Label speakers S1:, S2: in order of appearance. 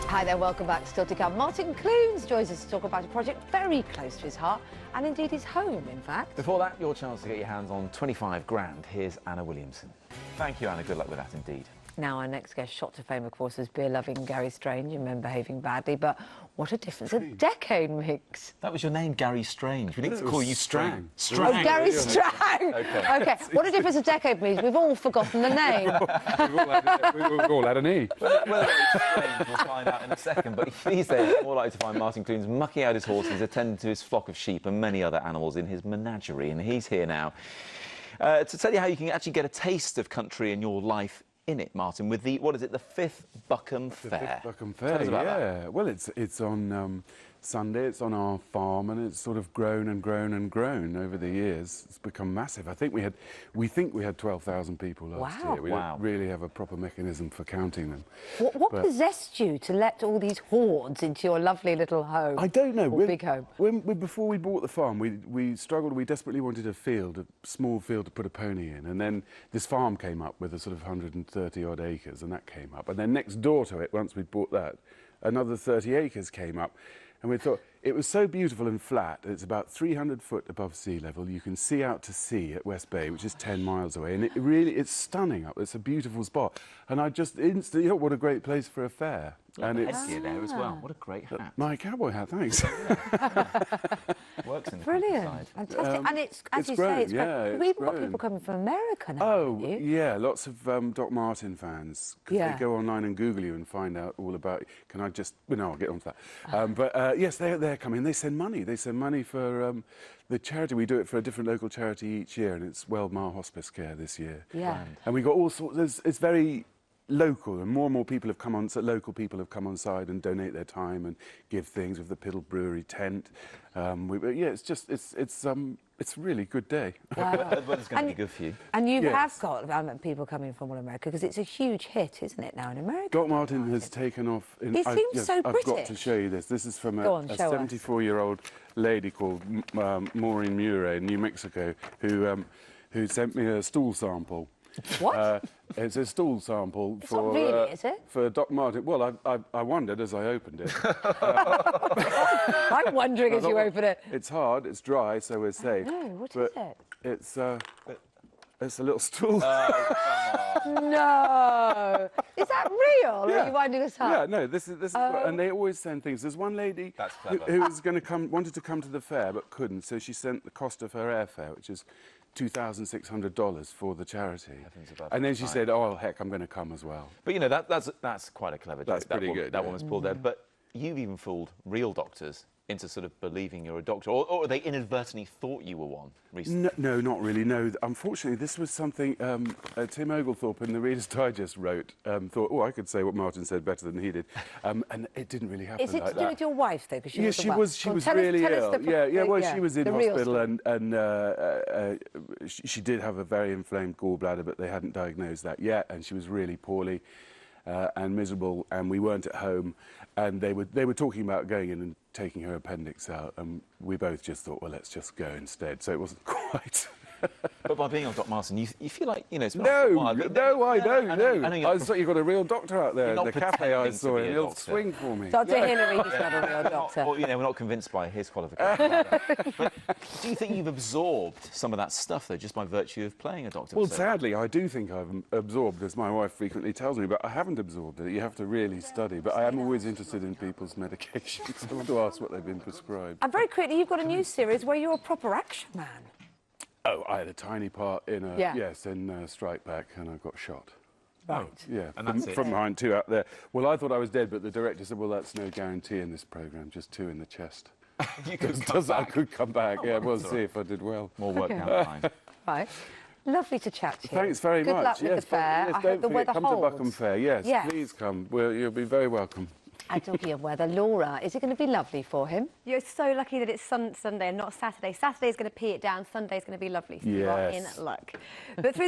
S1: Hi there, welcome back. Still to come, Martin Clunes joins us to talk about a project very close to his heart, and indeed his home, in fact.
S2: Before that, your chance to get your hands on 25 grand. Here's Anna Williamson. Thank you, Anna. Good luck with that, indeed. Now, our next guest, shot to fame, of course, was beer-loving Gary Strange and men behaving badly, but what a difference a decade makes. That was your name, Gary Strange. We need to call you Strang.
S1: Oh, Gary Strang! OK, what a difference a decade means. We've all forgotten the name.
S3: We've all had an E.
S2: Well, Strange, we'll find out in a second, but these days, more likely to find Martin Clunes mucking out his horses, attending to his flock of sheep and many other animals in his menagerie, and he's here now to tell you how you can actually get a taste of country in your life in it, Martin, with the, what is it, the 5th Buckham Fair?
S3: The 5th Buckham Fair,
S2: yeah.
S3: That. Well, it's on Sunday, it's on our farm, and it's sort of grown and grown and grown over the years. It's become massive. I think we think we had 12,000 people last year. We don't really have a proper mechanism for counting them.
S1: What possessed you to let all these hordes into your lovely little home?
S3: I don't know.
S1: Big home.
S3: Before we bought the farm, we struggled. We desperately wanted a small field to put a pony in, and then this farm came up with a sort of 130 odd acres, and that came up. And then next door to it, once we'd bought that, another 30 acres came up. And we thought, it was so beautiful and flat. It's about 300 foot above sea level. You can see out to sea at West Bay, which is 10 miles away. And it's stunning up. It's a beautiful spot. And I just instantly thought, what a great place for a fair.
S2: And it's here there as well. What a great hat.
S3: My cowboy hat, thanks.
S2: Works in the
S1: Brilliant. Fantastic. And it's, as you say, it's great. We've got people coming from America now.
S3: Oh, yeah, lots of Doc Martin fans. Because they go online and Google you and find out all about... Can I just... Well, no, I'll get on to that. But yes, they're coming. They send money. They send money for the charity. We do it for a different local charity each year, and it's Weldmar Hospicecare this year.
S1: Yeah.
S3: And we got all sorts... It's very local, and more people have come on. So local people have come on side and donate their time and give things with the Piddle Brewery tent. Yeah, it's a really good day.
S1: Wow.
S2: The weather's going to be good for you.
S1: And you have got people coming from all America, because it's a huge hit, isn't it, now in America?
S3: Doc Martin has taken off.
S1: He seems so British.
S3: I've got to show you this. This is from a 74-year-old lady called Maureen Murray in New Mexico, who sent me a stool sample.
S1: What?
S3: It's a stool sample
S1: it's
S3: for...
S1: not really, is it?
S3: For Doc Martin. Well, I wondered as I opened it.
S1: I'm wondering as you open it.
S3: It's hard, it's dry, so we're safe.
S1: No, what is it?
S3: It's a little stool.
S1: No! Is that real? Or are you winding us up?
S3: Yeah, no, this is and they always send things. There's one lady who was going to wanted to come to the fair but couldn't, so she sent the cost of her airfare, which is $2,600 for the charity. And then she said, "Oh heck, I'm going to come as well."
S2: But you know that's quite a clever joke.
S3: That's pretty good.
S2: That woman's pulled there. But you've even fooled real doctors into sort of believing you're a doctor, or they inadvertently thought you were one recently?
S3: No, not really, no. Unfortunately, this was something Tim Oglethorpe in the Reader's Digest wrote, thought, oh, I could say what Martin said better than he did. And it didn't really happen like that.
S1: Is it to do with your wife, though?
S3: Yeah, she was really ill. Well, she was in hospital and she did have a very inflamed gallbladder, but they hadn't diagnosed that yet, and she was really poorly and miserable, and we weren't at home, and they were talking about going in and taking her appendix out, and we both just thought, well, let's just go instead. So it wasn't quite.
S2: But by being on Doc Martin, you feel like, you know, it's
S3: No, I don't. I thought you got a real doctor out there. The cafe I saw him, he'll swing for me.
S1: Dr. Hillary is not a real doctor.
S2: Or, you know, we're not convinced by his qualifications. But do you think you've absorbed some of that stuff, though, just by virtue of playing a doctor?
S3: Well, sadly, I do think I've absorbed, as my wife frequently tells me, but I haven't absorbed it. You have to really study. But I am always interested in people's medications. I want to ask what they've been prescribed.
S1: And very quickly, you've got a new series where you're a proper action man.
S3: Oh, I had a tiny part in in Strike Back, and I got shot.
S1: Right.
S3: Yeah,
S2: and
S3: from behind, two out there. Well, I thought I was dead, but the director said, well, that's no guarantee in this programme, just two in the chest.
S2: You could come back.
S3: I could come back, we'll see if I did well.
S2: More work down the line.
S1: Right. Lovely to chat to you.
S3: Thanks very much.
S1: Good luck with the fair.
S3: Yes,
S1: I hope the weather
S3: come
S1: holds.
S3: to Buckham Fair, yes. Please come. You'll be very welcome.
S1: And talking of weather, Laura, is it going to be lovely for him?
S4: You're so lucky that it's Sunday and not Saturday. Saturday's going to pee it down. Sunday's going to be lovely. So you are in luck. But through the